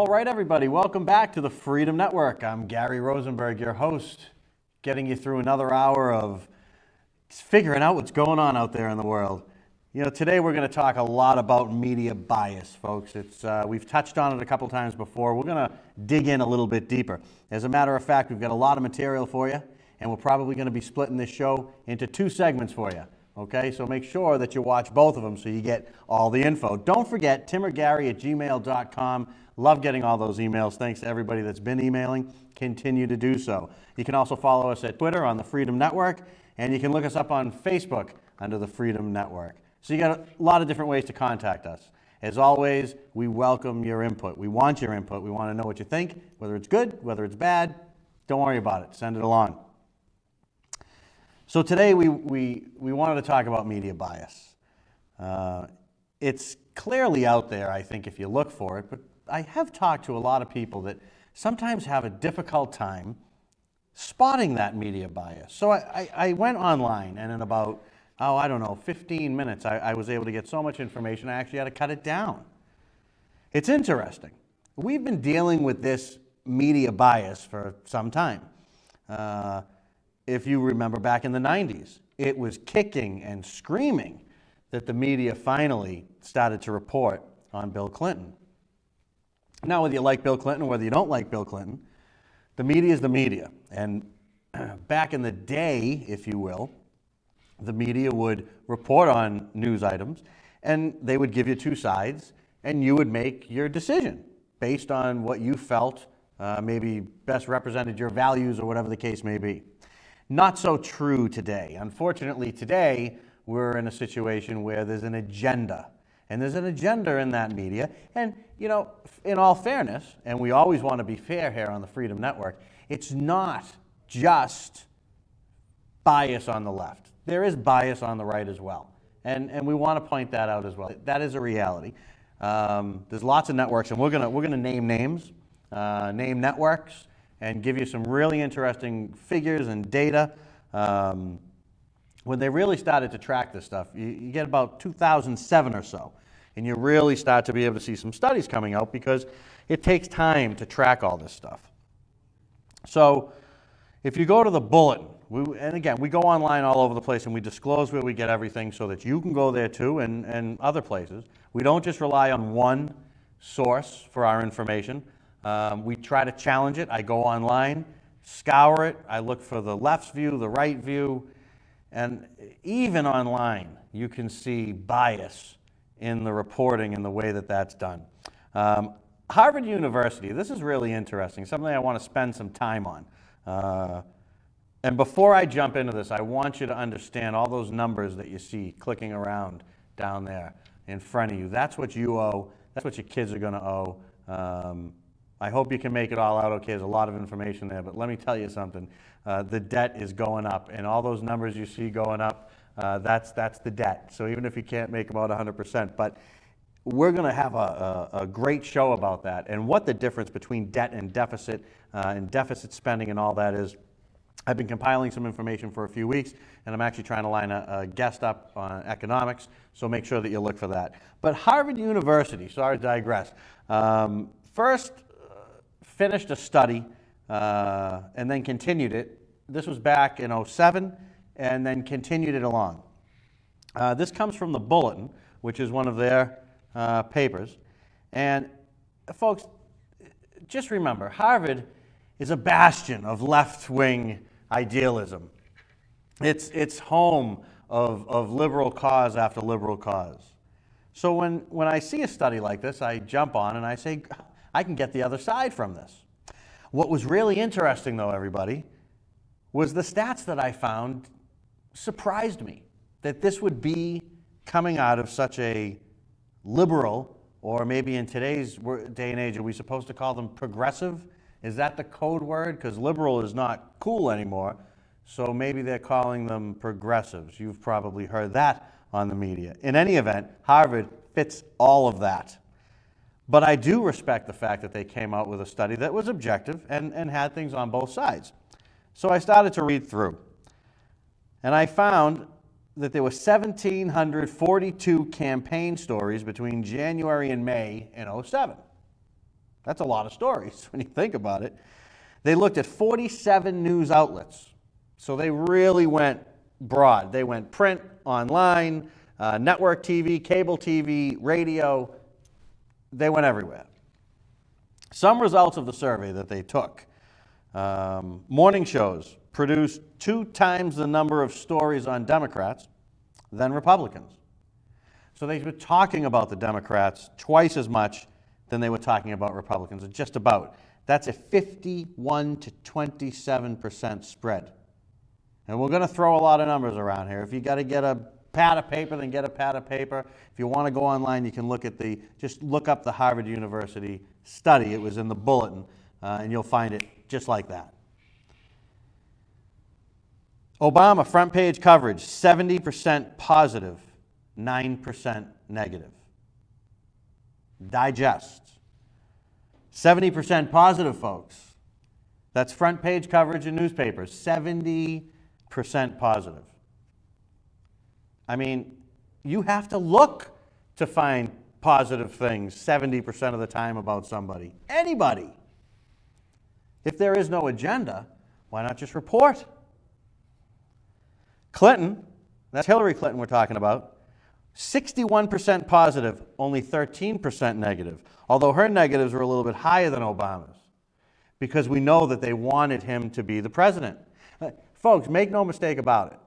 All right, everybody, welcome back to the Freedom Network. I'm Gary Rosenberg, your host, getting you through another hour of figuring out what's going on out there in the world. You know, today we're going to talk a lot about media bias, folks. We've touched on it a couple times before. We're going to dig in a little bit deeper. As a matter of fact, we've got a lot of material for you, and we're probably going to be splitting this show into two segments for you. Okay, so make sure that you watch both of them so you get all the info. Don't forget, timorgary@gmail.com. Love getting all those emails. Thanks to everybody that's been emailing. Continue to do so. You can also follow us at Twitter on the Freedom Network, and you can look us up on Facebook under the Freedom Network. So you got a lot of different ways to contact us. As always, we welcome your input. We want your input. We want to know what you think, whether it's good, whether it's bad. Don't worry about it. Send it along. So today we wanted to talk about media bias. It's clearly out there, I think, if you look for it, but I have talked to a lot of people that sometimes have a difficult time spotting that media bias. So I went online, and in about, 15 minutes, I was able to get so much information, I actually had to cut it down. It's interesting. We've been dealing with this media bias for some time. If you remember back in the 90s, it was kicking and screaming that the media finally started to report on Bill Clinton. Now, whether you like Bill Clinton or whether you don't like Bill Clinton, the media is the media. And back in the day, if you will, the media would report on news items, and they would give you two sides, and you would make your decision based on what you felt maybe best represented your values or whatever the case may be. Not so true today. Unfortunately, today, we're in a situation where there's an agenda. And there's an agenda in that media. And, you know, in all fairness, and we always want to be fair here on the Freedom Network, it's not just bias on the left. There is bias on the right as well. And we want to point that out as well. That is a reality. There's lots of networks, and we're gonna name names, name networks, and give you some really interesting figures and data. When they really started to track this stuff, you get about 2007 or so, and you really start to be able to see some studies coming out because it takes time to track all this stuff. So if you go to the bulletin, and again, we go online all over the place and we disclose where we get everything so that you can go there too and other places. We don't just rely on one source for our information. We try to challenge it. I go online, scour it. I look for the left's view, the right view. And even online, you can see bias in the reporting and the way that that's done. Harvard University, this is really interesting, something I want to spend some time on. And before I jump into this, I want you to understand all those numbers that you see clicking around down there in front of you. That's what you owe. That's what your kids are going to owe. I hope you can make it all out okay. There's a lot of information there, but let me tell you something. The debt is going up, and all those numbers you see going up, that's the debt. So even if you can't make about 100%, but we're going to have a great show about that and what the difference between debt and deficit spending and all that is. I've been compiling some information for a few weeks, and I'm actually trying to line a guest up on economics, so make sure that you look for that. But Harvard University, sorry to digress, first finished a study and then continued it. This was back in 2007, and then continued it along. This comes from the Bulletin, which is one of their papers. And folks, just remember, Harvard is a bastion of left-wing idealism. It's home of liberal cause after liberal cause. So when I see a study like this, I jump on and I say, I can get the other side from this. What was really interesting, though, everybody, was the stats that I found surprised me, that this would be coming out of such a liberal, or maybe in today's day and age, are we supposed to call them progressive? Is that the code word? Because liberal is not cool anymore, so maybe they're calling them progressives. You've probably heard that on the media. In any event, Harvard fits all of that. But I do respect the fact that they came out with a study that was objective and had things on both sides. So I started to read through. And I found that there were 1,742 campaign stories between January and May in 2007. That's a lot of stories when you think about it. They looked at 47 news outlets. So they really went broad. They went print, online, network TV, cable TV, radio. They went everywhere. Some results of the survey that they took. Morning shows produced 2 times the number of stories on Democrats than Republicans. So they were talking about the Democrats twice as much than they were talking about Republicans, just about. That's a 51 to 27% spread. And we're going to throw a lot of numbers around here. If you got to get a pad of paper, then get a pad of paper. If you want to go online, you can just look up the Harvard University study. It was in the bulletin, and you'll find it just like that. Obama front page coverage, 70% positive, 9% negative. Digest. 70% positive, folks. That's front page coverage in newspapers, 70% positive. I mean, you have to look to find positive things 70% of the time about somebody, anybody. If there is no agenda, why not just report? Clinton, that's Hillary Clinton we're talking about, 61% positive, only 13% negative, although her negatives were a little bit higher than Obama's because we know that they wanted him to be the president. Folks, make no mistake about it.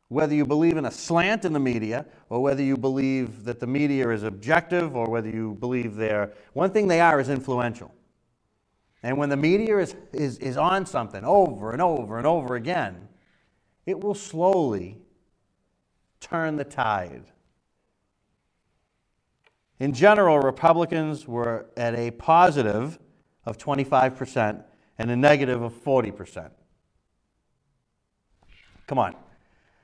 Whether you believe in a slant in the media, or whether you believe that the media is objective, or whether you believe one thing they are is influential. And when the media is on something over and over and over again, it will slowly turn the tide. In general, Republicans were at a positive of 25% and a negative of 40%. Come on.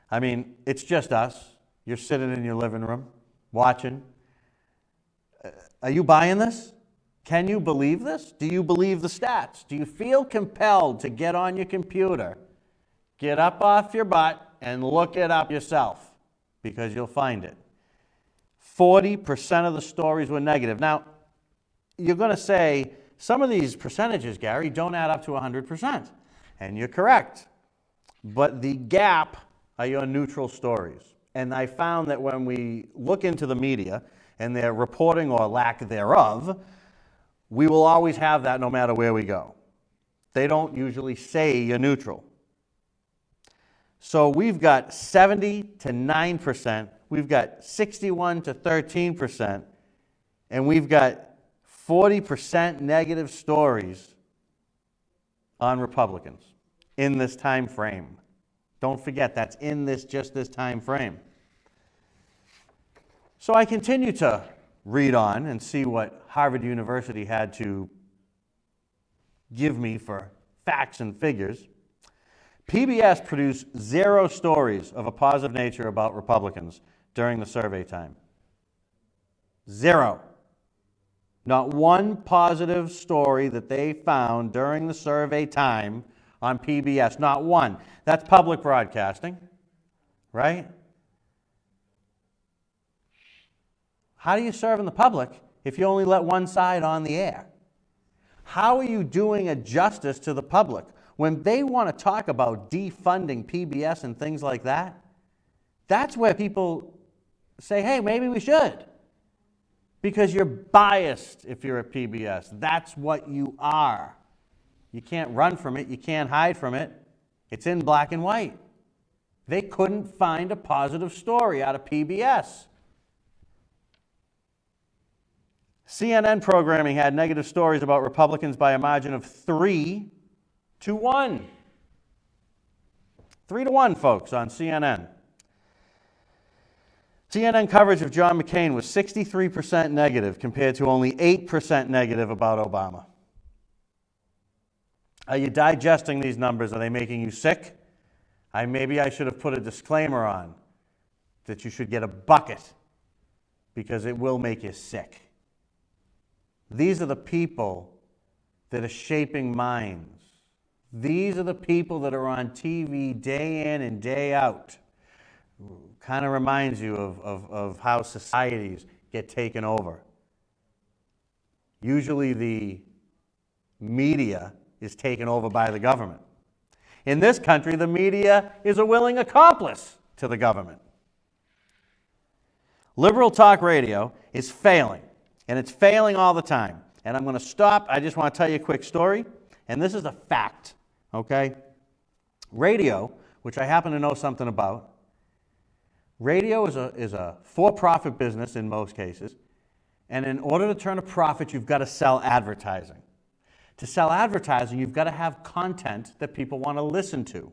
I mean, it's just us. You're sitting in your living room, watching. Are you buying this? Can you believe this? Do you believe the stats? Do you feel compelled to get on your computer, get up off your butt, and look it up yourself? Because you'll find it. 40% of the stories were negative. Now, you're going to say, some of these percentages, Gary, don't add up to 100%. And you're correct. But the gap are your neutral stories. And I found that when we look into the media and their reporting or lack thereof, we will always have that no matter where we go. They don't usually say you're neutral. So we've got 70 to 9%, we've got 61 to 13%, and we've got 40% negative stories on Republicans in this time frame. Don't forget, that's in just this time frame. So I continue to read on and see what Harvard University had to give me for facts and figures. PBS produced 0 stories of a positive nature about Republicans during the survey time. 0. Not one positive story that they found during the survey time on PBS. Not one. That's public broadcasting, right? How do you serve in the public if you only let one side on the air? How are you doing a justice to the public when they want to talk about defunding PBS and things like that? That's where people say, hey, maybe we should. Because you're biased if you're at PBS. That's what you are. You can't run from it. You can't hide from it. It's in black and white. They couldn't find a positive story out of PBS. CNN programming had negative stories about Republicans by a margin of 3 to 1. 3 to 1, folks, on CNN. CNN coverage of John McCain was 63% negative compared to only 8% negative about Obama. Are you digesting these numbers? Are they making you sick? Maybe I should have put a disclaimer on that you should get a bucket because it will make you sick. These are the people that are shaping minds. These are the people that are on TV day in and day out. Kind of reminds you of how societies get taken over. Usually the media is taken over by the government. In this country, the media is a willing accomplice to the government. Liberal talk radio is failing, and it's failing all the time. And I'm going to stop. I just want to tell you a quick story, and this is a fact, okay? Radio, which I happen to know something about, radio is a for-profit business in most cases, and in order to turn a profit, you've got to sell advertising. To sell advertising, you've got to have content that people want to listen to.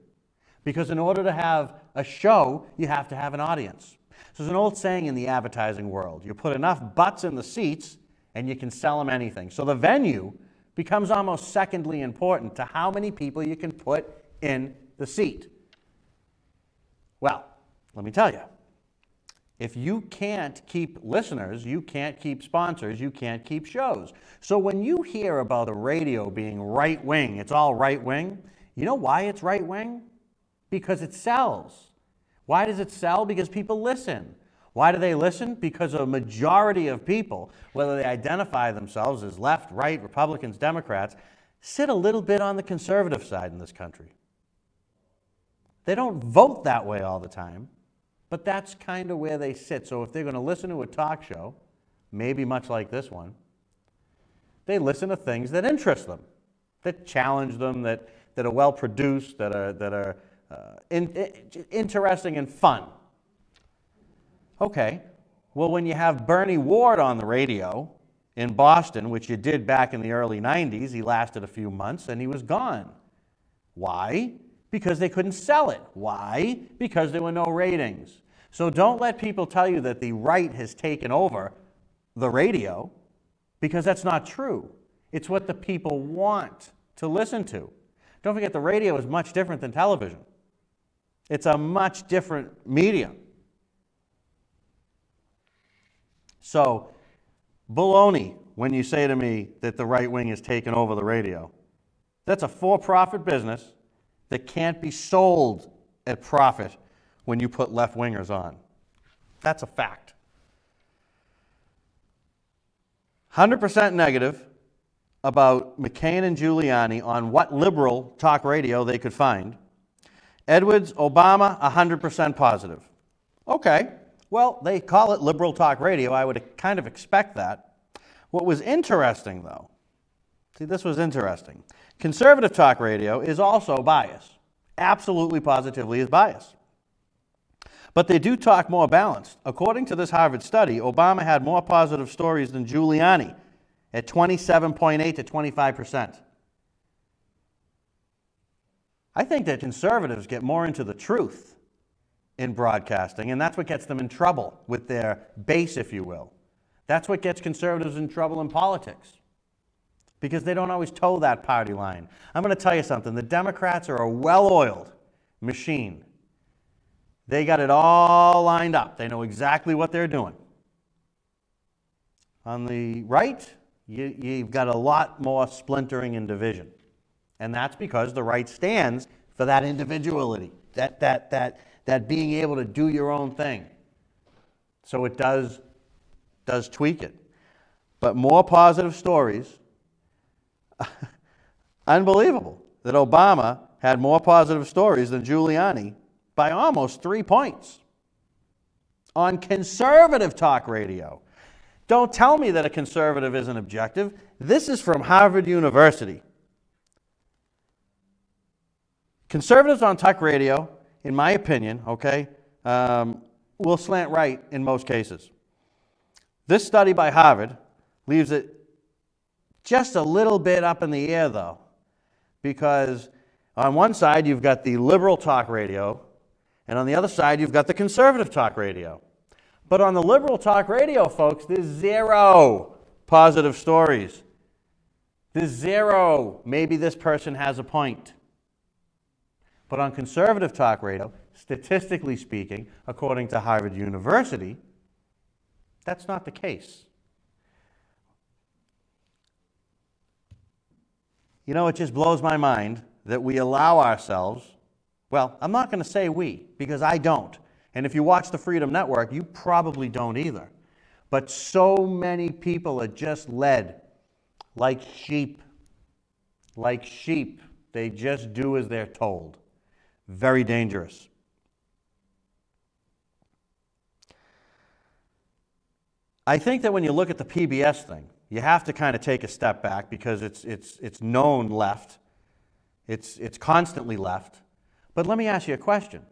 Because in order to have a show, you have to have an audience. So there's an old saying in the advertising world, you put enough butts in the seats and you can sell them anything. So the venue becomes almost secondly important to how many people you can put in the seat. Well, let me tell you, if you can't keep listeners, you can't keep sponsors, you can't keep shows. So when you hear about the radio being right-wing, it's all right-wing, you know why it's right-wing? Because it sells. Why does it sell? Because people listen. Why do they listen? Because a majority of people, whether they identify themselves as left, right, Republicans, Democrats, sit a little bit on the conservative side in this country. They don't vote that way all the time, but that's kind of where they sit. So if they're going to listen to a talk show, maybe much like this one, they listen to things that interest them, that challenge them, that are well-produced, that are interesting and fun. Okay, well, when you have Bernie Ward on the radio in Boston, which you did back in the early 90s, he lasted a few months and he was gone. Why? Because they couldn't sell it. Why? Because there were no ratings. So don't let people tell you that the right has taken over the radio, because that's not true. It's what the people want to listen to. Don't forget, the radio is much different than television. It's a much different medium. So, baloney when you say to me that the right wing has taken over the radio. That's a for-profit business that can't be sold at profit when you put left-wingers on. That's a fact. 100% negative about McCain and Giuliani on what liberal talk radio they could find. Edwards, Obama, 100% positive. Okay, well, they call it liberal talk radio. I would kind of expect that. What was interesting, though, see, this was interesting. Conservative talk radio is also biased. Absolutely, positively is biased. But they do talk more balanced. According to this Harvard study, Obama had more positive stories than Giuliani at 27.8 to 25%. I think that conservatives get more into the truth in broadcasting, and that's what gets them in trouble with their base, if you will. That's what gets conservatives in trouble in politics, because they don't always toe that party line. I'm going to tell you something. The Democrats are a well-oiled machine. They got it all lined up. They know exactly what they're doing. On the right, you've got a lot more splintering and division. And that's because the right stands for that individuality, that being able to do your own thing. So it does tweak it. But more positive stories, unbelievable that Obama had more positive stories than Giuliani by almost 3 points on conservative talk radio. Don't tell me that a conservative isn't objective. This is from Harvard University. Conservatives on talk radio, in my opinion, will slant right in most cases. This study by Harvard leaves it just a little bit up in the air, though, because on one side you've got the liberal talk radio, and on the other side you've got the conservative talk radio. But on the liberal talk radio, folks, there's 0 positive stories. There's 0, maybe this person has a point. But on conservative talk radio, statistically speaking, according to Harvard University, that's not the case. You know, it just blows my mind that we allow ourselves, well, I'm not going to say we, because I don't. And if you watch the Freedom Network, you probably don't either. But so many people are just led Like sheep. Like sheep. They just do as they're told. Very dangerous. I think that when you look at the PBS thing, you have to kind of take a step back because it's known left. It's constantly left. But let me ask you a question.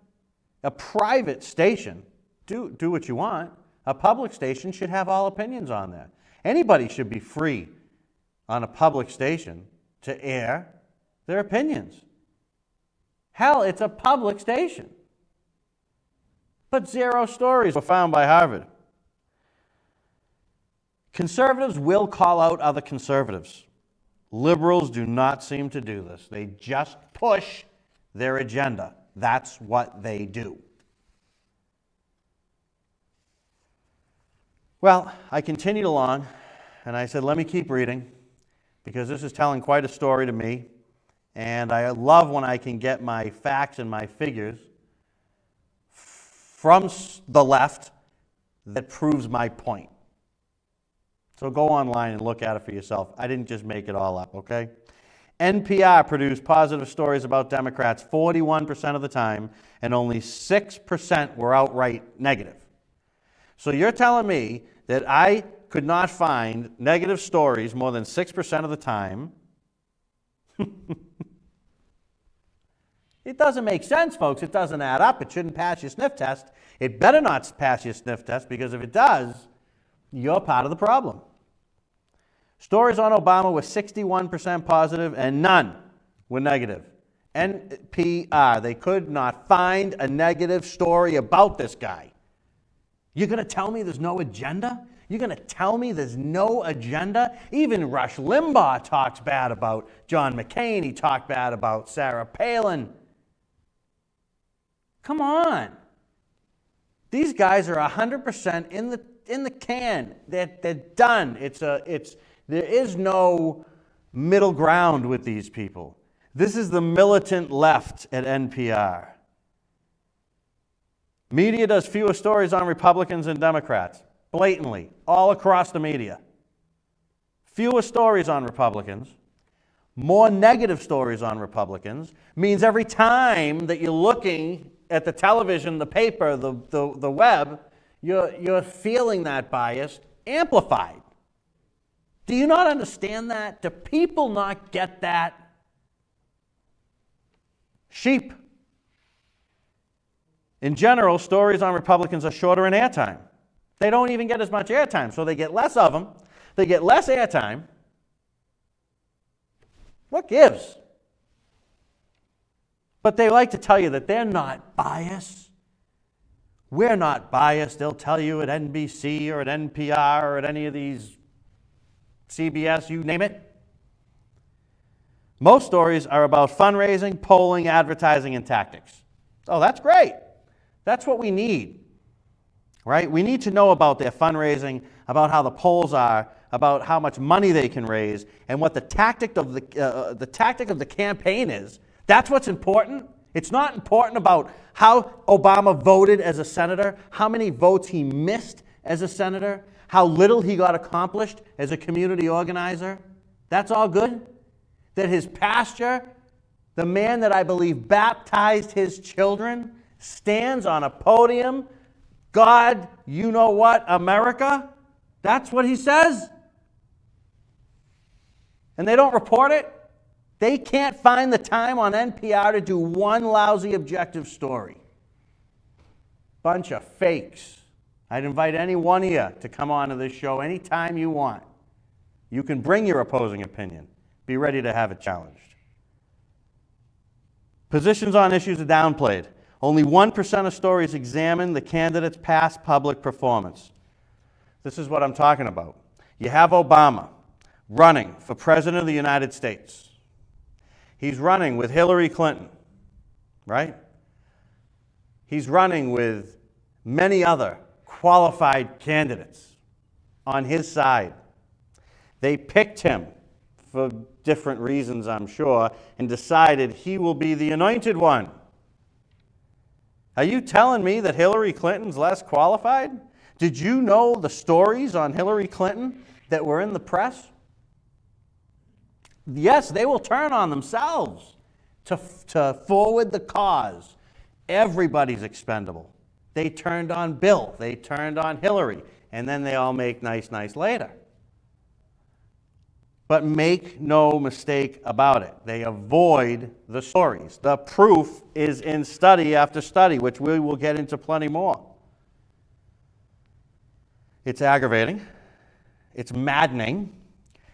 A private station, do what you want. A public station should have all opinions on that. Anybody should be free on a public station to air their opinions. Hell, it's a public station. But 0 stories were found by Harvard. Conservatives will call out other conservatives. Liberals do not seem to do this. They just push their agenda. That's what they do. Well, I continued along, and I said, let me keep reading, because this is telling quite a story to me, and I love when I can get my facts and my figures from the left that proves my point. So go online and look at it for yourself. I didn't just make it all up, okay? NPR produced positive stories about Democrats 41% of the time, and only 6% were outright negative. So you're telling me that I could not find negative stories more than 6% of the time? It doesn't make sense, folks. It doesn't add up. It shouldn't pass your sniff test. It better not pass your sniff test, because if it does, you're part of the problem. Stories on Obama were 61% positive and none were negative. NPR, they could not find a negative story about this guy. You're going to tell me there's no agenda? You're going to tell me there's no agenda? Even Rush Limbaugh talks bad about John McCain. He talked bad about Sarah Palin. Come on. These guys are 100% in the can. They're done. There is no middle ground with these people. This is the militant left at NPR. Media does fewer stories on Republicans and Democrats, blatantly, all across the media. Fewer stories on Republicans, more negative stories on Republicans, means every time that you're looking at the television, the paper, the web, you're feeling that bias amplified. Do you not understand that? Do people not get that? Sheep. In general, stories on Republicans are shorter in airtime. They don't even get as much airtime, so they get less of them. They get less airtime. What gives? But they like to tell you that they're not biased. We're not biased. They'll tell you at NBC or at NPR or at any of these CBS, you name it. Most stories are about fundraising, polling, advertising, and tactics. Oh, that's great. That's what we need, right? We need to know about their fundraising, about how the polls are, about how much money they can raise, and what the tactic of the campaign is. That's what's important. It's not important about how Obama voted as a senator, how many votes he missed as a senator, how little he got accomplished as a community organizer. That's all good. That his pastor, the man that I believe baptized his children, stands on a podium. God, you know what, America? That's what he says. And they don't report it. They can't find the time on NPR to do one lousy objective story. Bunch of fakes. I'd invite any one of you to come on to this show anytime you want. You can bring your opposing opinion. Be ready to have it challenged. Positions on issues are downplayed. Only 1% of stories examine the candidate's past public performance. This is what I'm talking about. You have Obama running for President of the United States. He's running with Hillary Clinton, right? He's running with many other qualified candidates on his side. They picked him for different reasons, I'm sure, and decided he will be the anointed one. Are you telling me that Hillary Clinton's less qualified? Did you know the stories on Hillary Clinton that were in the press? Yes, they will turn on themselves to forward the cause. Everybody's expendable. They turned on Bill. They turned on Hillary. And then they all make nice later. But make no mistake about it. They avoid the stories. The proof is in study after study, which we will get into plenty more. It's aggravating. It's maddening.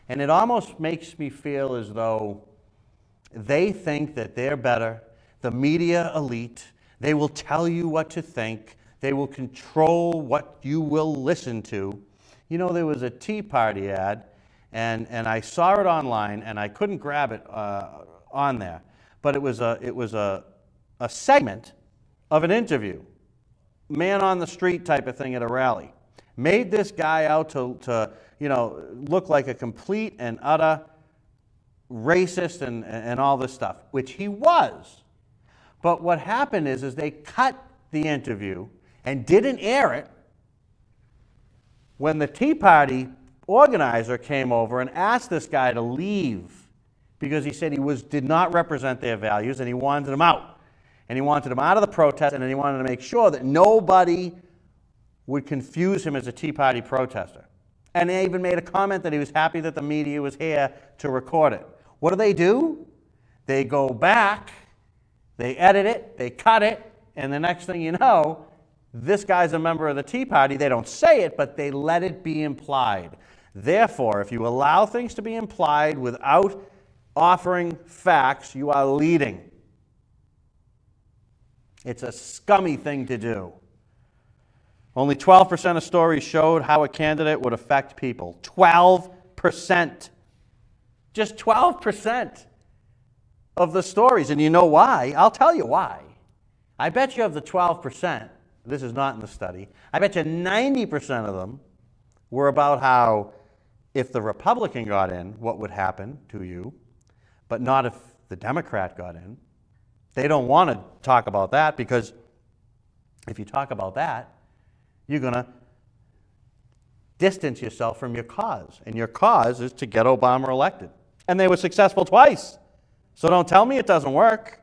And it almost makes me feel as though they think that they're better. The media elite, they will tell you what to think. They will control what you will listen to. You know, there was a Tea Party ad, and I saw it online, and I couldn't grab it on there. But it was a segment of an interview, man on the street type of thing at a rally. Made this guy out to look like a complete and utter racist and all this stuff, which he was. But what happened is they cut the interview and didn't air it when the Tea Party organizer came over and asked this guy to leave because he said he did not represent their values and he wanted him out. And he wanted him out of the protest, and then he wanted to make sure that nobody would confuse him as a Tea Party protester. And they even made a comment that he was happy that the media was here to record it. What do? They go back, they edit it, they cut it, and the next thing you know, this guy's a member of the Tea Party. They don't say it, but they let it be implied. Therefore, if you allow things to be implied without offering facts, you are leading. It's a scummy thing to do. Only 12% of stories showed how a candidate would affect people. 12%. Just 12% of the stories. And you know why? I'll tell you why. I bet you of the 12%, this is not in the study, I bet you 90% of them were about how if the Republican got in, what would happen to you, but not if the Democrat got in. They don't want to talk about that because if you talk about that, you're going to distance yourself from your cause. And your cause is to get Obama elected. And they were successful twice. So don't tell me it doesn't work.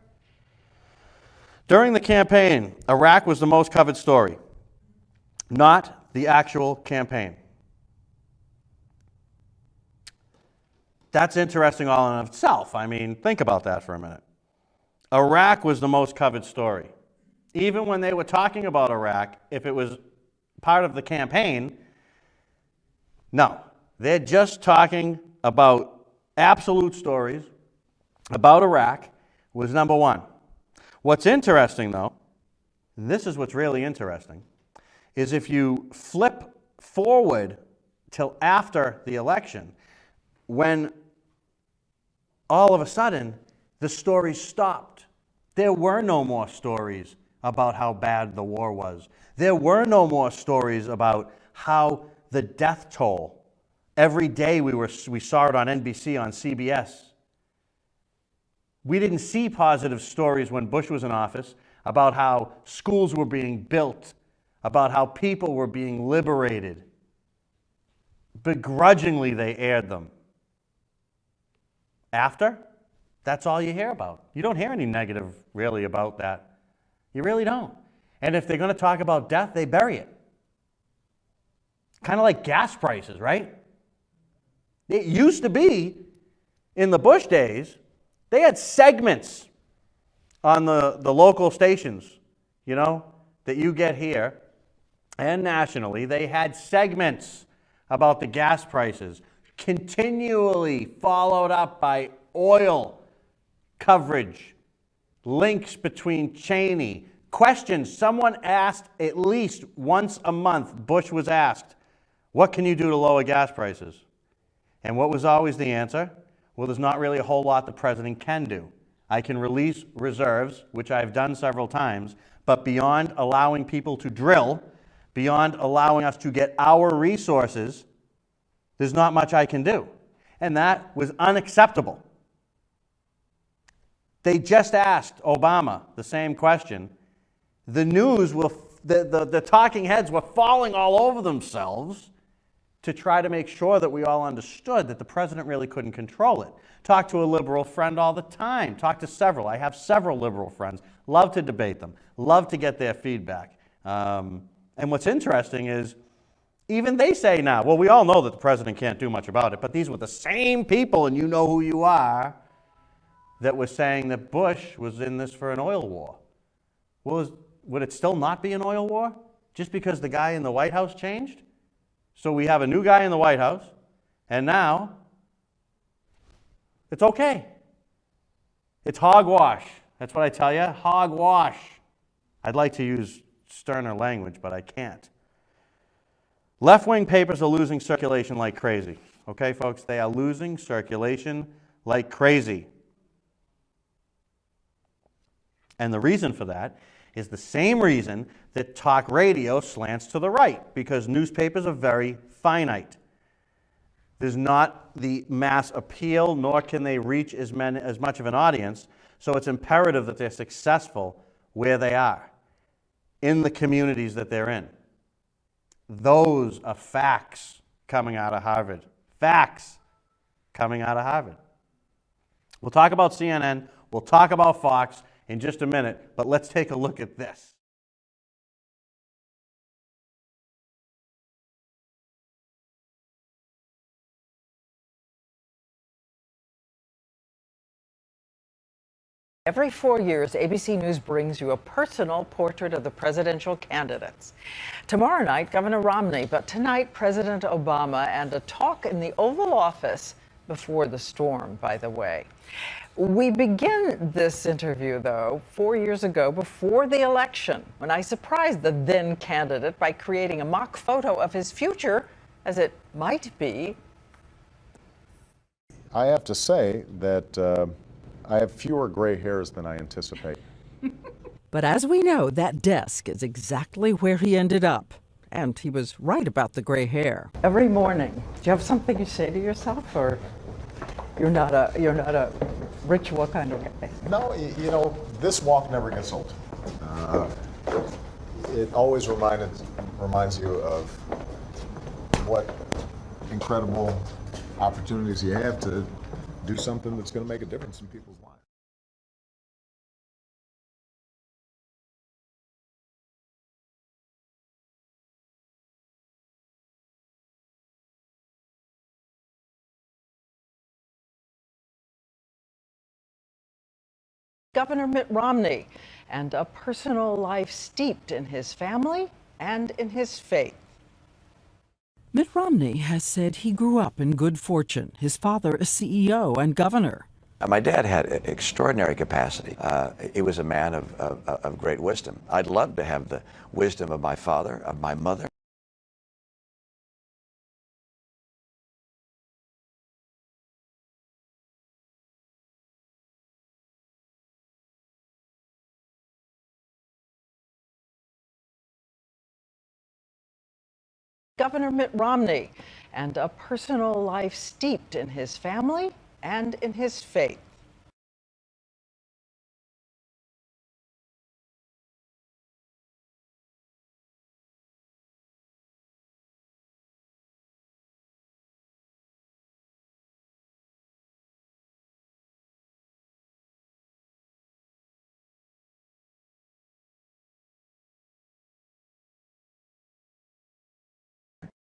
During the campaign, Iraq was the most covered story, not the actual campaign. That's interesting all in itself. I mean, think about that for a minute. Iraq was the most covered story. Even when they were talking about Iraq, if it was part of the campaign, no. They're just talking about absolute stories about Iraq was number one. What's interesting, though, and this is what's really interesting, is if you flip forward till after the election, when all of a sudden the stories stopped. There were no more stories about how bad the war was. There were no more stories about how the death toll. Every day we saw it on NBC, on CBS. We didn't see positive stories when Bush was in office about how schools were being built, about how people were being liberated. Begrudgingly, they aired them. After, that's all you hear about. You don't hear any negative, really, about that. You really don't. And if they're going to talk about death, they bury it. Kind of like gas prices, right? It used to be, in the Bush days, they had segments on the local stations, you know, that you get here and nationally. They had segments about the gas prices, continually followed up by oil coverage, links between Cheney, questions. Someone asked at least once a month, Bush was asked, what can you do to lower gas prices? And what was always the answer? Well, there's not really a whole lot the president can do. I can release reserves, which I've done several times, but beyond allowing people to drill, beyond allowing us to get our resources, there's not much I can do. And that was unacceptable. They just asked Obama the same question. The news, the talking heads were falling all over themselves to try to make sure that we all understood that the president really couldn't control it. Talk to a liberal friend all the time. Talk to several. I have several liberal friends. Love to debate them. Love to get their feedback. And what's interesting is even they say now, well, we all know that the president can't do much about it, but these were the same people, and you know who you are, that were saying that Bush was in this for an oil war. Well, would it still not be an oil war just because the guy in the White House changed? So we have a new guy in the White House, and now it's okay. It's hogwash. That's what I tell you, hogwash. I'd like to use sterner language, but I can't. Left-wing papers are losing circulation like crazy. Okay, folks, they are losing circulation like crazy. And the reason for that is the same reason that talk radio slants to the right, because newspapers are very finite. There's not the mass appeal, nor can they reach as much of an audience, so it's imperative that they're successful where they are, in the communities that they're in. Those are facts coming out of Harvard. Facts coming out of Harvard. We'll talk about CNN, we'll talk about Fox in just a minute, but let's take a look at this. Every 4 years, ABC News brings you a personal portrait of the presidential candidates. Tomorrow night, Governor Romney, but tonight, President Obama, and a talk in the Oval Office before the storm, by the way. We begin this interview, though, 4 years ago, before the election, when I surprised the then candidate by creating a mock photo of his future, as it might be. I have to say that I have fewer gray hairs than I anticipate. But as we know, that desk is exactly where he ended up. And he was right about the gray hair. Every morning, do you have something you say to yourself, or you're not a ritual kind of guy? No, you know, this walk never gets old. It always reminds you of what incredible opportunities you have to do something that's going to make a difference in people's lives. Governor Mitt Romney, and a personal life steeped in his family and in his faith. Mitt Romney has said he grew up in good fortune. His father, a CEO and governor. My dad had extraordinary capacity. He was a man of great wisdom. I'd love to have the wisdom of my father, of my mother. Governor Mitt Romney, and a personal life steeped in his family and in his faith.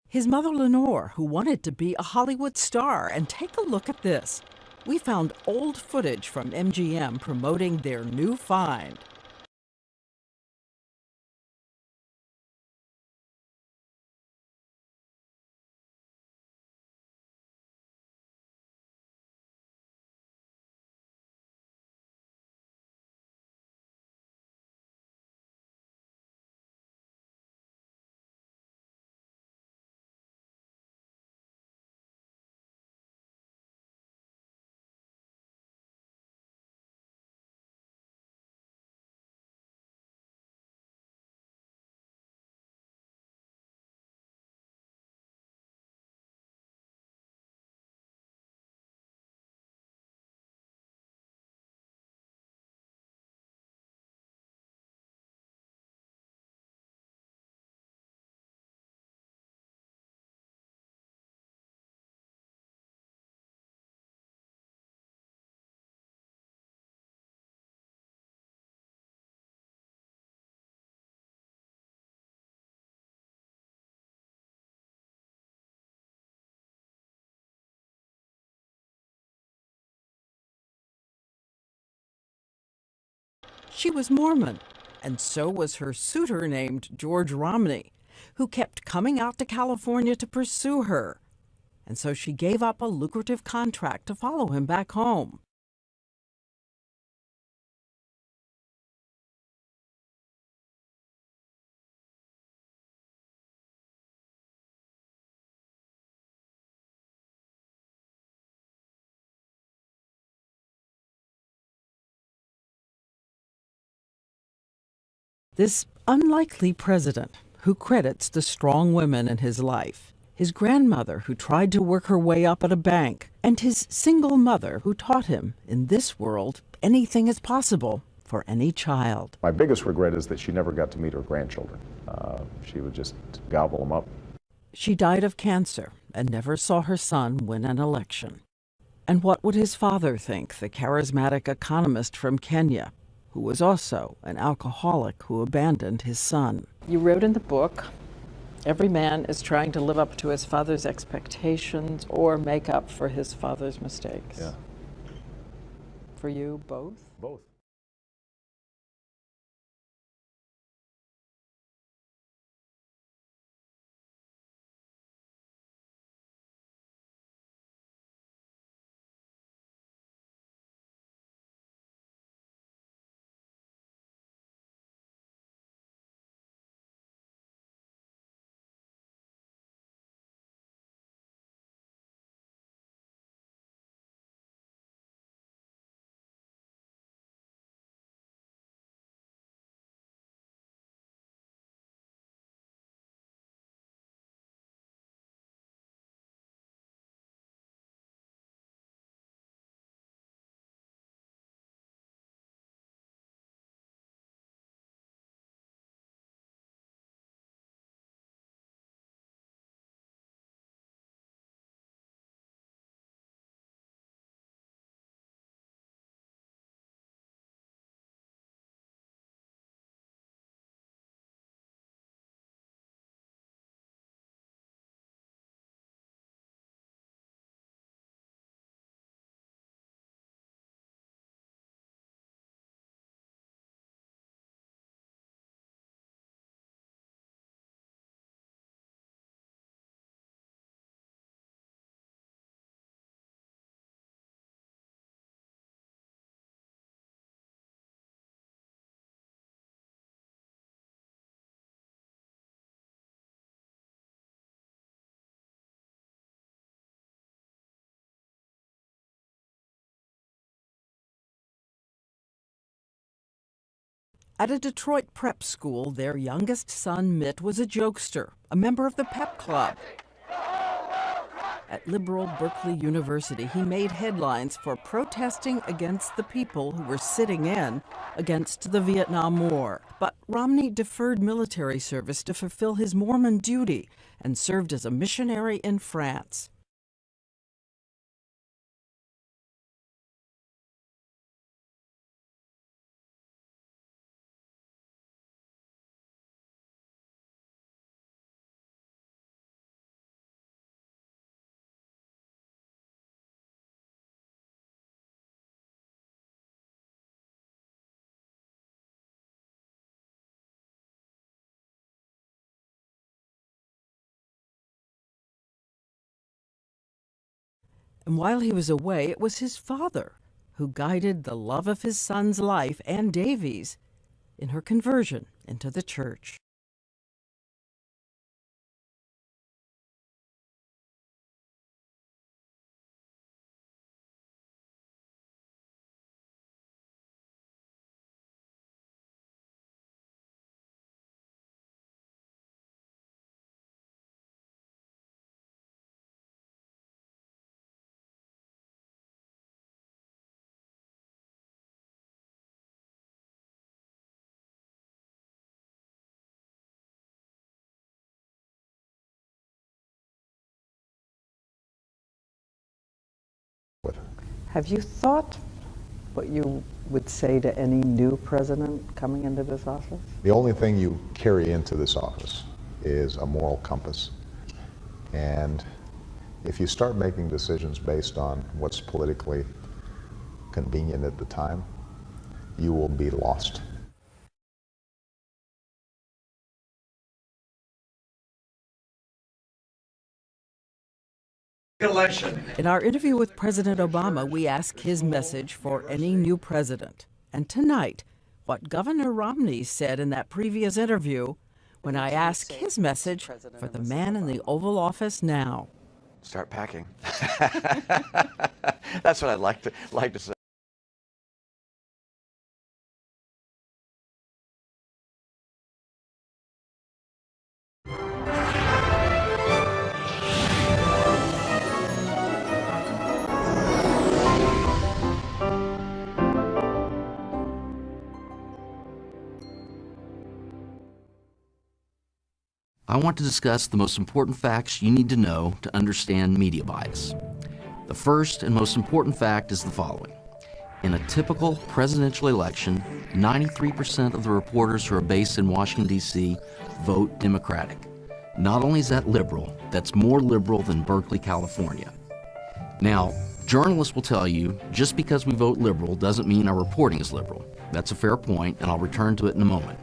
His mother, Lenore, who wanted to be a Hollywood star. And take a look at this. We found old footage from MGM promoting their new find. She was Mormon, and so was her suitor named George Romney, who kept coming out to California to pursue her. And so she gave up a lucrative contract to follow him back home. This unlikely president, who credits the strong women in his life, his grandmother who tried to work her way up at a bank, and his single mother who taught him, in this world, anything is possible for any child. My biggest regret is that she never got to meet her grandchildren. She would just gobble them up. She died of cancer and never saw her son win an election. And what would his father think, the charismatic economist from Kenya, who was also an alcoholic who abandoned his son? You wrote in the book, every man is trying to live up to his father's expectations or make up for his father's mistakes. Yeah. For you, both? Both. At a Detroit prep school, their youngest son, Mitt, was a jokester, a member of the pep club. At liberal Berkeley University, he made headlines for protesting against the people who were sitting in against the Vietnam War. But Romney deferred military service to fulfill his Mormon duty and served as a missionary in France. And while he was away, it was his father who guided the love of his son's life and Davy's in her conversion into the church. Have you thought what you would say to any new president coming into this office? The only thing you carry into this office is a moral compass. And if you start making decisions based on what's politically convenient at the time, you will be lost. election. In our interview with President Obama, we ask his message for any new president. And tonight, what Governor Romney said in that previous interview when I ask his message for the man in the Oval Office now. Start packing. That's what I'd like to say. I want to discuss the most important facts you need to know to understand media bias. The first and most important fact is the following. In a typical presidential election, 93% of the reporters who are based in Washington, D.C. vote Democratic. Not only is that liberal, that's more liberal than Berkeley, California. Now, journalists will tell you just because we vote liberal doesn't mean our reporting is liberal. That's a fair point, and I'll return to it in a moment.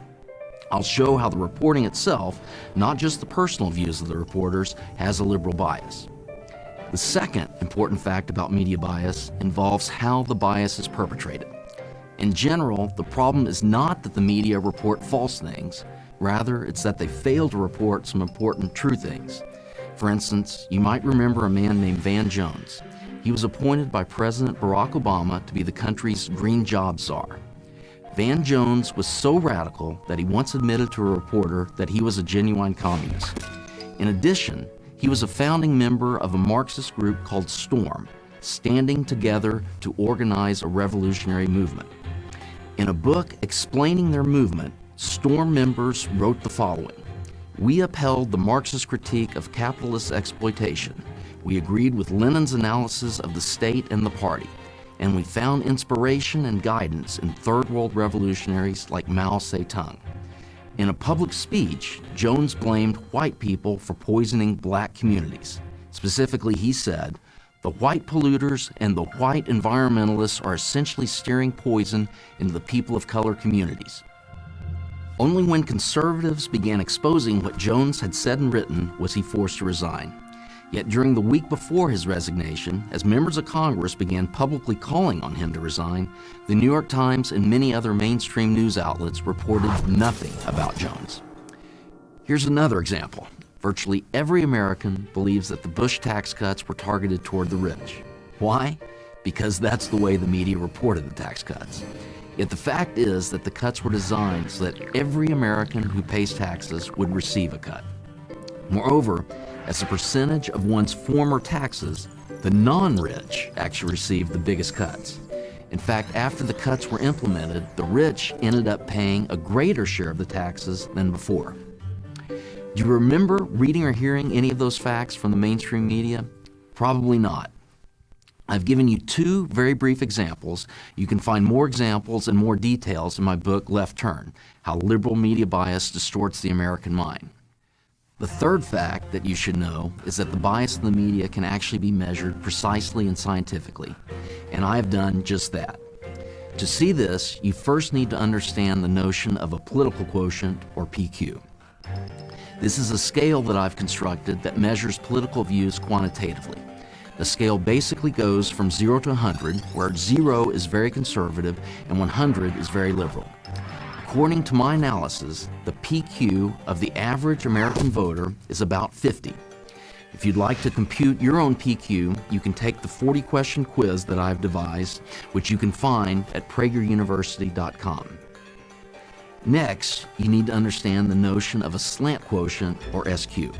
I'll show how the reporting itself, not just the personal views of the reporters, has a liberal bias. The second important fact about media bias involves how the bias is perpetrated. In general, the problem is not that the media report false things, rather it's that they fail to report some important true things. For instance, you might remember a man named Van Jones. He was appointed by President Barack Obama to be the country's green job czar. Van Jones was so radical that he once admitted to a reporter that he was a genuine communist. In addition, he was a founding member of a Marxist group called STORM, Standing Together to Organize a Revolutionary Movement. In a book explaining their movement, STORM members wrote the following: "We upheld the Marxist critique of capitalist exploitation. We agreed with Lenin's analysis of the state and the party. And we found inspiration and guidance in Third World revolutionaries like Mao Zedong." In a public speech, Jones blamed white people for poisoning black communities. Specifically, he said, "The white polluters and the white environmentalists are essentially steering poison into the people of color communities." Only when conservatives began exposing what Jones had said and written was he forced to resign. Yet during the week before his resignation, as members of Congress began publicly calling on him to resign, the New York Times and many other mainstream news outlets reported nothing about Jones. Here's another example. Virtually every American believes that the Bush tax cuts were targeted toward the rich. Why? Because that's the way the media reported the tax cuts. Yet the fact is that the cuts were designed so that every American who pays taxes would receive a cut. Moreover, as a percentage of one's former taxes, the non-rich actually received the biggest cuts. In fact, after the cuts were implemented, the rich ended up paying a greater share of the taxes than before. Do you remember reading or hearing any of those facts from the mainstream media? Probably not. I've given you two very brief examples. You can find more examples and more details in my book, Left Turn: How Liberal Media Bias Distorts the American Mind. The third fact that you should know is that the bias in the media can actually be measured precisely and scientifically, and I have done just that. To see this, you first need to understand the notion of a political quotient, or PQ. This is a scale that I've constructed that measures political views quantitatively. The scale basically goes from 0 to 100, where 0 is very conservative and 100 is very liberal. According to my analysis, the PQ of the average American voter is about 50. If you'd like to compute your own PQ, you can take the 40-question quiz that I've devised, which you can find at prageruniversity.com. Next, you need to understand the notion of a slant quotient, or SQ.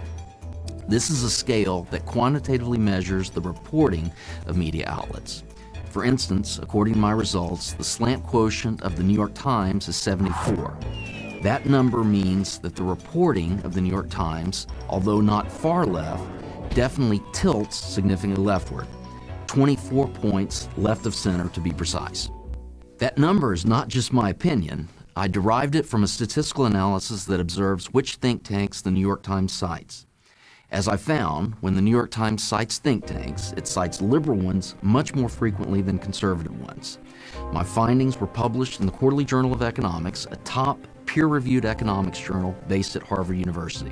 This is a scale that quantitatively measures the reporting of media outlets. For instance, according to my results, the slant quotient of the New York Times is 74. That number means that the reporting of the New York Times, although not far left, definitely tilts significantly leftward, 24 points left of center to be precise. That number is not just my opinion. I derived it from a statistical analysis that observes which think tanks the New York Times cites. As I found, when the New York Times cites think tanks, it cites liberal ones much more frequently than conservative ones. My findings were published in the Quarterly Journal of Economics, a top peer-reviewed economics journal based at Harvard University.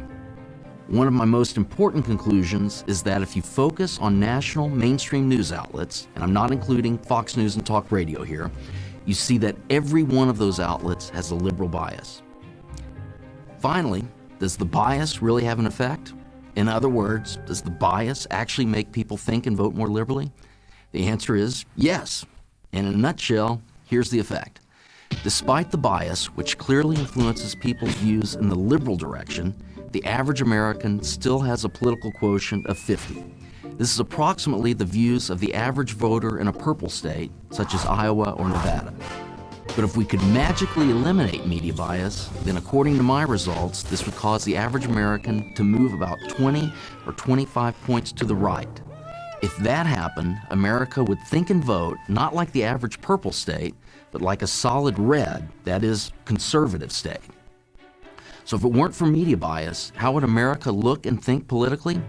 One of my most important conclusions is that if you focus on national mainstream news outlets, and I'm not including Fox News and talk radio here, you see that every one of those outlets has a liberal bias. Finally, does the bias really have an effect? In other words, does the bias actually make people think and vote more liberally? The answer is yes. And in a nutshell, here's the effect. Despite the bias, which clearly influences people's views in the liberal direction, the average American still has a political quotient of 50. This is approximately the views of the average voter in a purple state, such as Iowa or Nevada. But if we could magically eliminate media bias, then according to my results, this would cause the average American to move about 20 or 25 points to the right. If that happened, America would think and vote not like the average purple state, but like a solid red, that is, conservative state. So if it weren't for media bias, how would America look and think politically?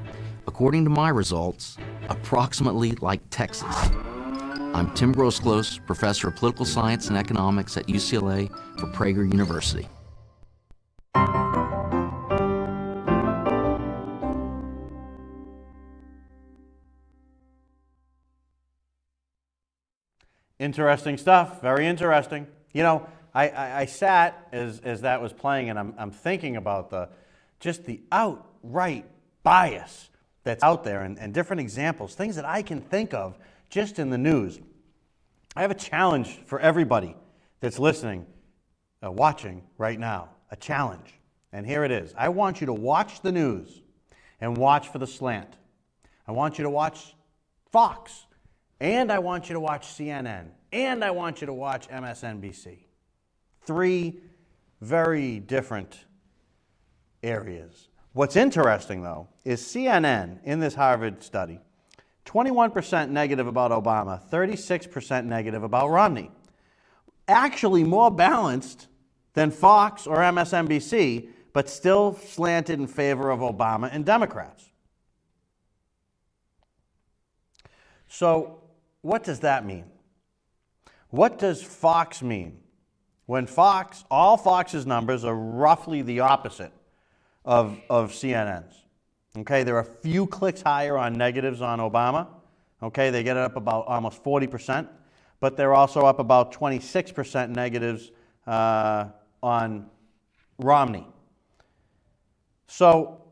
According to my results, approximately like Texas. I'm Tim Grosclose, professor of political science and economics at UCLA for Prager University. Interesting stuff, very interesting. You know, I sat as that was playing, and I'm thinking about just the outright bias that's out there, and different examples, things that I can think of just in the news. I have a challenge for everybody that's listening, watching right now, a challenge. And here it is. I want you to watch the news and watch for the slant. I want you to watch Fox, and I want you to watch CNN, and I want you to watch MSNBC. 3 very different areas. What's interesting, though, is CNN, in this Harvard study, 21% negative about Obama, 36% negative about Romney. Actually more balanced than Fox or MSNBC, but still slanted in favor of Obama and Democrats. So what does that mean? What does Fox mean? When all Fox's numbers are roughly the opposite of CNN's. Okay, they're a few clicks higher on negatives on Obama. Okay, they get it up about almost 40%, but they're also up about 26% negatives on Romney. So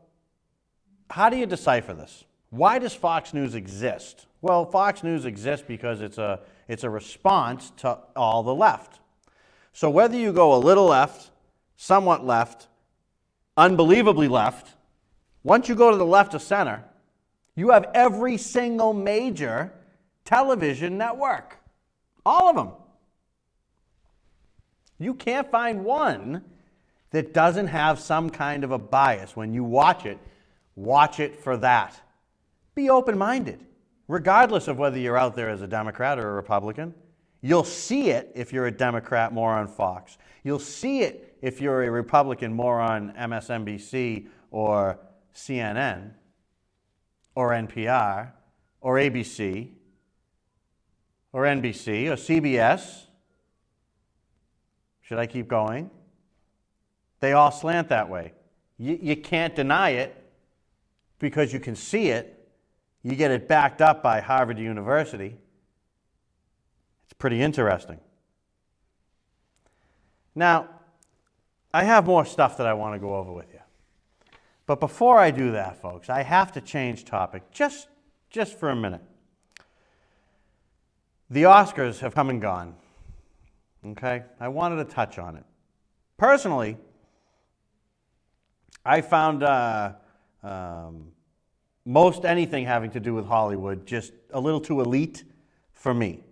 how do you decipher this? Why does Fox News exist? Well, Fox News exists because it's a response to all the left. So whether you go a little left, somewhat left, unbelievably left, once you go to the left of center, you have every single major television network. All of them. You can't find one that doesn't have some kind of a bias. When you watch it for that. Be open-minded, regardless of whether you're out there as a Democrat or a Republican. You'll see it if you're a Democrat more on Fox. You'll see it if you're a Republican more on MSNBC or CNN or NPR or ABC or NBC or CBS. Should I keep going? They all slant that way. You can't deny it because you can see it. You get it backed up by Harvard University. It's pretty interesting. Now, I have more stuff that I want to go over with you. But before I do that, folks, I have to change topic just for a minute. The Oscars have come and gone. Okay? I wanted to touch on it. Personally, I found most anything having to do with Hollywood just a little too elite for me.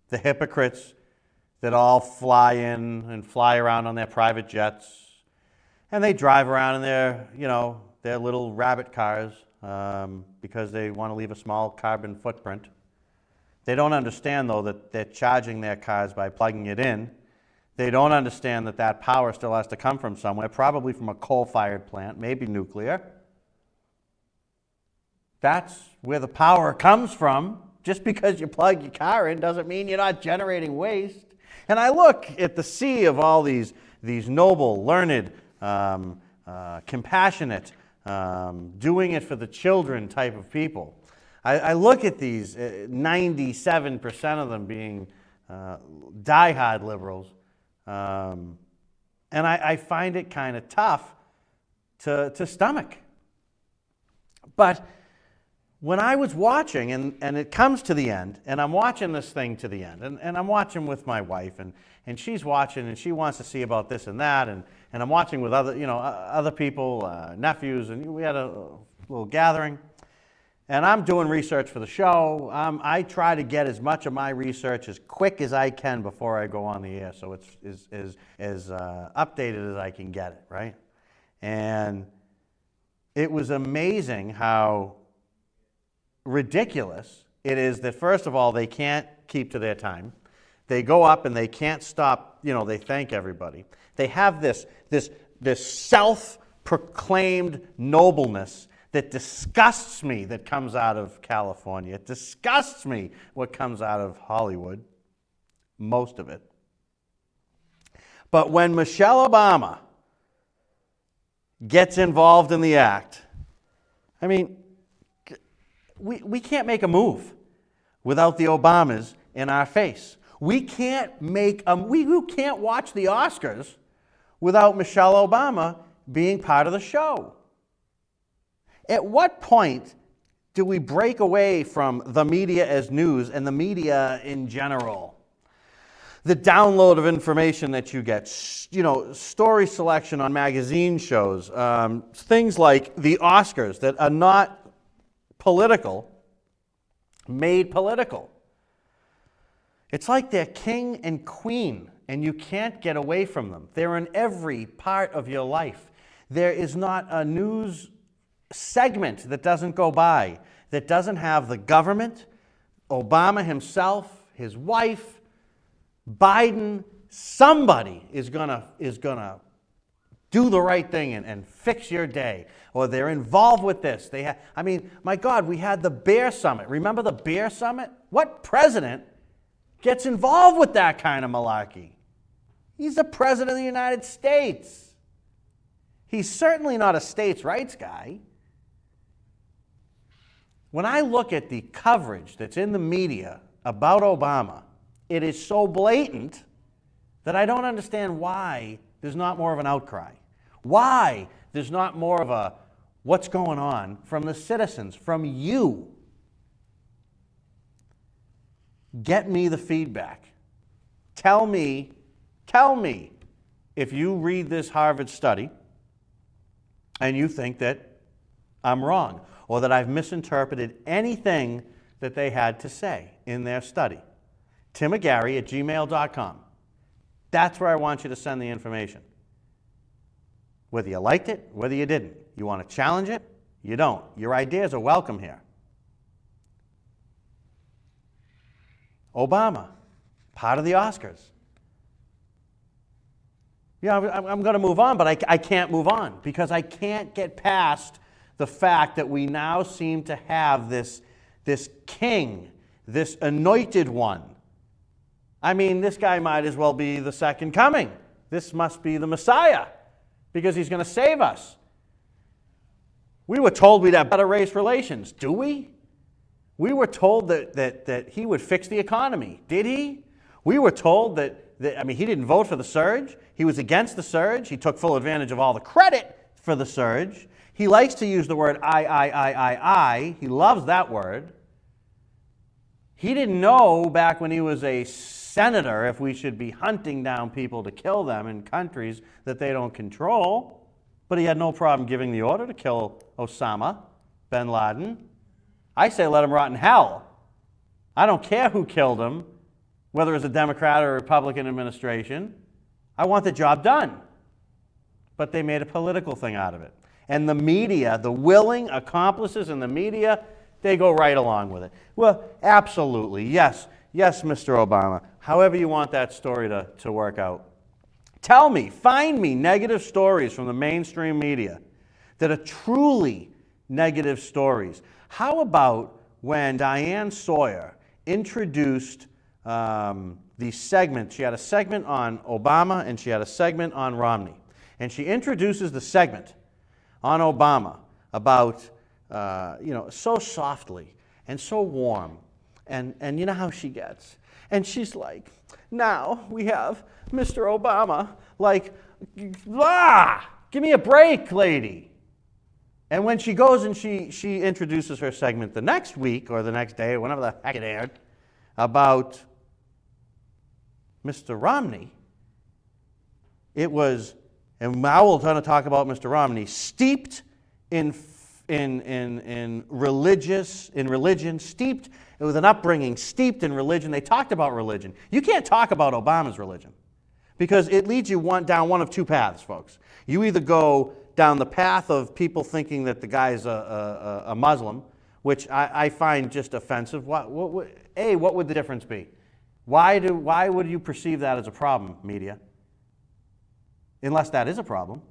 The hypocrites that all fly in and fly around on their private jets, and they drive around in their little rabbit cars because they want to leave a small carbon footprint. They don't understand, though, that they're charging their cars by plugging it in. They don't understand that that power still has to come from somewhere, probably from a coal-fired plant, maybe nuclear. That's where the power comes from. Just because you plug your car in doesn't mean you're not generating waste. And I look at the sea of all these noble, learned, compassionate, doing it for the children type of people. I look at these, 97% of them being diehard liberals, and I find it kind of tough to stomach. But when I was watching, and it comes to the end, and I'm watching this thing to the end, and I'm watching with my wife, and she's watching, and she wants to see about this and that, and I'm watching with other people, nephews, and we had a little gathering. And I'm doing research for the show. I try to get as much of my research as quick as I can before I go on the air, so it's as updated as I can get it, right? And it was amazing how ridiculous it is that, first of all, they can't keep to their time. They go up and they can't stop, they thank everybody. They have this self-proclaimed nobleness that disgusts me that comes out of California. It disgusts me what comes out of Hollywood, most of it. But when Michelle Obama gets involved in the act, I mean, we can't make a move without the Obamas in our face. We can't we can't watch the Oscars without Michelle Obama being part of the show. At what point do we break away from the media as news and the media in general? The download of information that you get, story selection on magazine shows, things like the Oscars that are not political, made political. It's like they're king and queen, and you can't get away from them. They're in every part of your life. There is not a news segment that doesn't go by that doesn't have the government, Obama himself, his wife, Biden. Somebody is gonna do the right thing and fix your day, or they're involved with this. My God, we had the Bear Summit. Remember the Bear Summit? What president gets involved with that kind of malarkey? He's the president of the United States. He's certainly not a states' rights guy. When I look at the coverage that's in the media about Obama, it is so blatant that I don't understand why there's not more of an outcry. Why there's not more of a what's going on from the citizens, from you. Get me the feedback. Tell me if you read this Harvard study and you think that I'm wrong, or that I've misinterpreted anything that they had to say in their study. timagary@gmail.com. That's where I want you to send the information. Whether you liked it, whether you didn't. You want to challenge it? You don't. Your ideas are welcome here. Obama, part of the Oscars. I'm going to move on, but I can't move on because I can't get past the fact that we now seem to have this king, this anointed one. I mean, this guy might as well be the second coming. This must be the Messiah because he's going to save us. We were told we'd have better race relations. Do we? We were told that he would fix the economy. Did he? We were told that he didn't vote for the surge. He was against the surge. He took full advantage of all the credit for the surge. He likes to use the word I. He loves that word. He didn't know back when he was a senator if we should be hunting down people to kill them in countries that they don't control. But he had no problem giving the order to kill Osama bin Laden. I say let him rot in hell. I don't care who killed him, whether it's a Democrat or a Republican administration. I want the job done. But they made a political thing out of it. And the media, the willing accomplices in the media, they go right along with it. Well, absolutely, yes, Mr. Obama, however you want that story to work out. Tell me, find me negative stories from the mainstream media that are truly negative stories. How about when Diane Sawyer introduced the segment, she had a segment on Obama and she had a segment on Romney. And she introduces the segment on Obama about, so softly and so warm. And you know how she gets. And she's like, now we have Mr. Obama, like, give me a break, lady. And when she goes and she introduces her segment the next week or the next day, or whenever the heck it aired, about Mr. Romney, it was, and now we're going to talk about Mr. Romney, steeped in religion, steeped with an upbringing, steeped in religion. They talked about religion. You can't talk about Obama's religion because it leads you down one of two paths, folks. You either go down the path of people thinking that the guy's a Muslim, which I find just offensive. What would the difference be? Why would you perceive that as a problem, media? Unless that is a problem.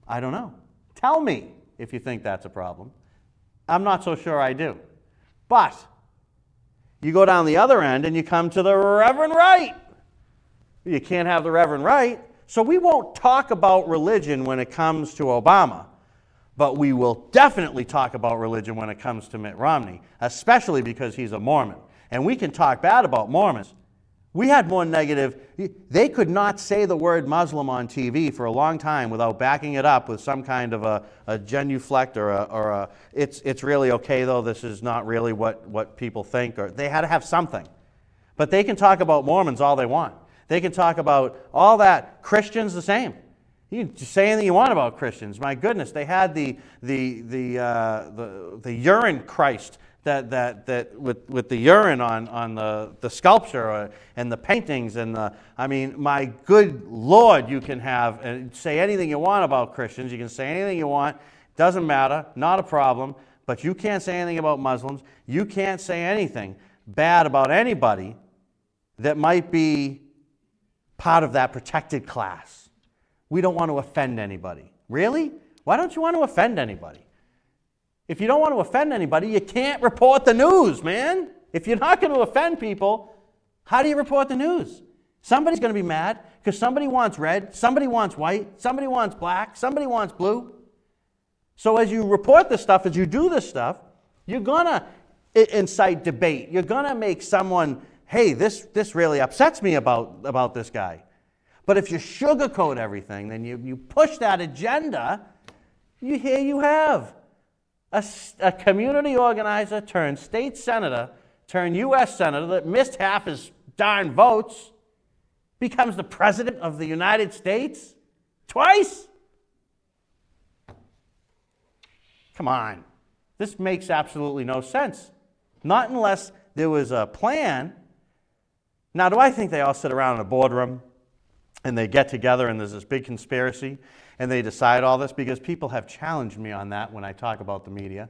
I don't know. Tell me if you think that's a problem. I'm not so sure I do. But you go down the other end and you come to the Reverend Right. You can't have the Reverend Right. So we won't talk about religion when it comes to Obama, but we will definitely talk about religion when it comes to Mitt Romney, especially because he's a Mormon. And we can talk bad about Mormons. We had more negative. They could not say the word Muslim on TV for a long time without backing it up with some kind of a genuflect or it's really okay though, this is not really what people think, or they had to have something. But they can talk about Mormons all they want. They can talk about all that. Christians the same. You can say anything you want about Christians. My goodness, they had the urine Christ that with the urine on the sculpture and the paintings and my good Lord, you can have and say anything you want about Christians. You can say anything you want. Doesn't matter. Not a problem. But you can't say anything about Muslims. You can't say anything bad about anybody that might be part of that protected class. We don't want to offend anybody. Really? Why don't you want to offend anybody? If you don't want to offend anybody, you can't report the news, man. If you're not going to offend people, how do you report the news? Somebody's going to be mad because somebody wants red, somebody wants white, somebody wants black, somebody wants blue. So as you report this stuff, as you do this stuff, you're going to incite debate. You're going to make someone, hey, this really upsets me about this guy. But if you sugarcoat everything, then you push that agenda, here you have a community organizer turned state senator turned U.S. senator that missed half his darn votes becomes the president of the United States twice? Come on. This makes absolutely no sense. Not unless there was a plan. Now, do I think they all sit around in a boardroom and they get together and there's this big conspiracy and they decide all this? Because people have challenged me on that when I talk about the media.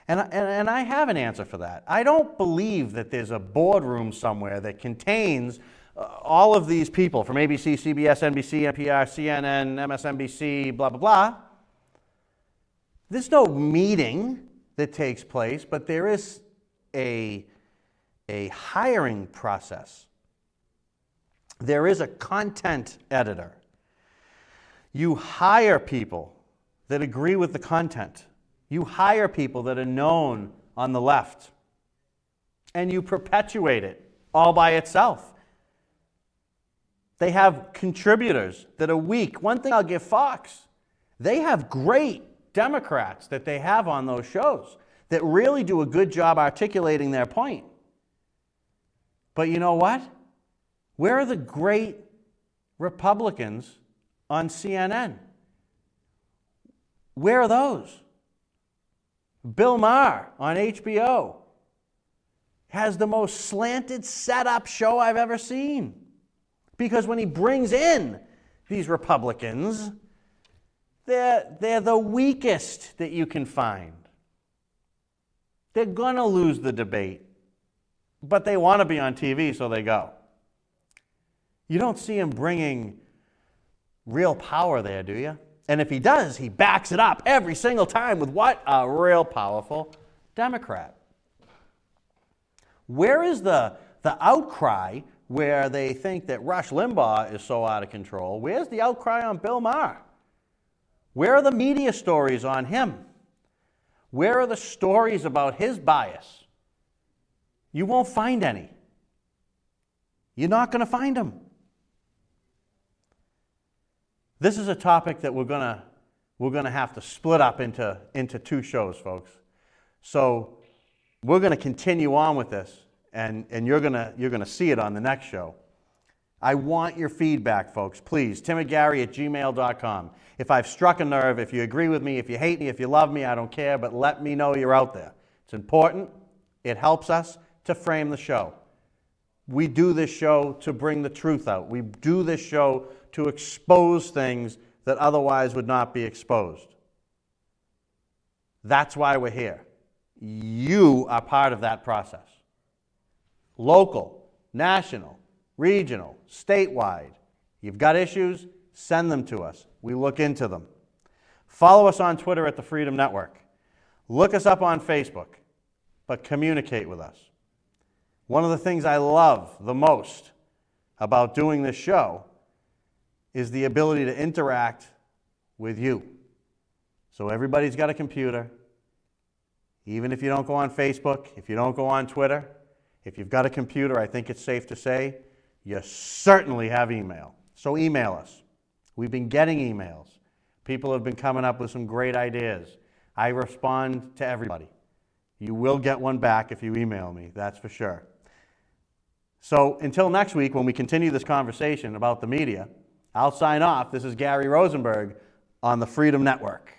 And I have an answer for that. I don't believe that there's a boardroom somewhere that contains all of these people from ABC, CBS, NBC, NPR, CNN, MSNBC, blah, blah, blah. There's no meeting that takes place, but there is a hiring process. There is a content editor. You hire people that agree with the content. You hire people that are known on the left. And you perpetuate it all by itself. They have contributors that are weak. One thing I'll give Fox, they have great Democrats that they have on those shows that really do a good job articulating their point. But you know what? Where are the great Republicans on CNN? Where are those? Bill Maher on HBO has the most slanted setup show I've ever seen. Because when he brings in these Republicans, they're the weakest that you can find. They're going to lose the debate, but they want to be on TV, so they go. You don't see him bringing real power there, do you? And if he does, he backs it up every single time with what? A real powerful Democrat. Where is the outcry where they think that Rush Limbaugh is so out of control? Where's the outcry on Bill Maher? Where are the media stories on him? Where are the stories about his bias? You won't find any. You're not going to find them. This is a topic that we're going to have to split up into two shows, folks. So we're going to continue on with this, and you're going to see it on the next show. I want your feedback, folks. Please, timotgary@gmail.com. If I've struck a nerve, if you agree with me, if you hate me, if you love me, I don't care, but let me know you're out there. It's important. It helps us to frame the show. We do this show to bring the truth out. We do this show to expose things that otherwise would not be exposed. That's why we're here. You are part of that process. Local, national, regional, statewide. You've got issues, send them to us. We look into them. Follow us on Twitter at the Freedom Network. Look us up on Facebook, but communicate with us. One of the things I love the most about doing this show is the ability to interact with you. So everybody's got a computer. Even if you don't go on Facebook, if you don't go on Twitter, if you've got a computer, I think it's safe to say, you certainly have email. So email us. We've been getting emails. People have been coming up with some great ideas. I respond to everybody. You will get one back if you email me, that's for sure. So until next week, when we continue this conversation about the media, I'll sign off. This is Gary Rosenberg on the Freedom Network.